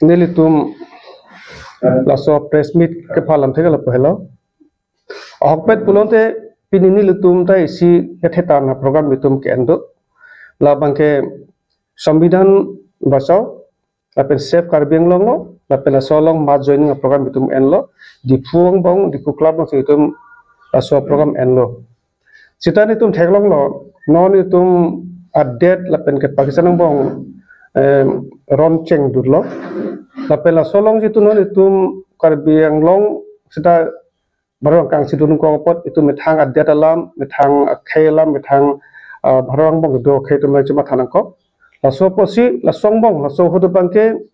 nilitum laso press meet ke phalam thega la pahelo ahpet pulonte pinini lutum ta isi ketheta na program lutum ke endo la bangke sambidan basau lapen safe karbeng longo lapen solong ma joining program lutum enlo di puang bong di club no situm laso program enlo sitan itum theglong lo non itum update lapen ke Pakistan bong ronceng dulu, tapi la solong situ non itu karbiang long sudah barang kang situ nungko pot itu metang ada dalam metang kailam metang barang bong do kai tu macam mana kok, la so posi la song bong la so hudu bangke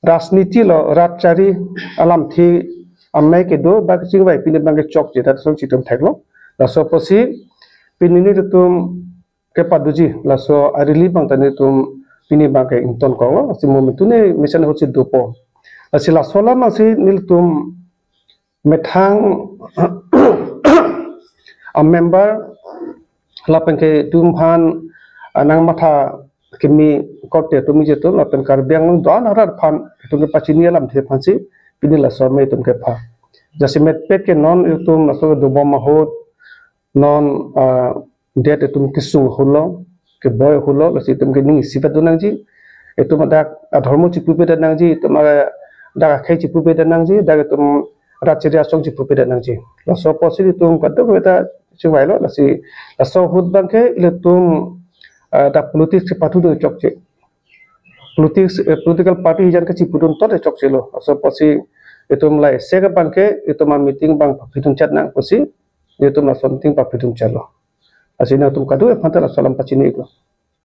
rasniti lo rat cari alam thi amai ke do bag sing bai pini bangke chok jeta song situ theklo, la so posi pinini itu ke paduji la so arili bang tani itu ini bangkai inton kau, si momentu ni misalnya hutsi dopo, asila solar masih niltum metang a member lapen ke tumhan anang mata kimi kote tumi jetu lapen karbiang doan arar pan itu ke pacini alam the pansi ini la so me tum ke pa, jasi met pet ke non itu masuk dobo mahut non det itu kisung hulo ke boy hulo lasi tum ke ning sifat dunang ji itu madak adharmo cipu pe danang ji itu mara daga khai cipu pe danang ji daga tum rachiri asong cipu pe danang ji laso posiri tum kadok beta chuwai lo lasi laso hud bangke ile tum da politik sepatu do chokche political party jan ke cipu dun to de chokche lo laso posi itu mulai sega bangke itu ma meeting bang pidun chat nang posi itu ma something pa pidun chalo asina tum kadu e phantala salam pachini ko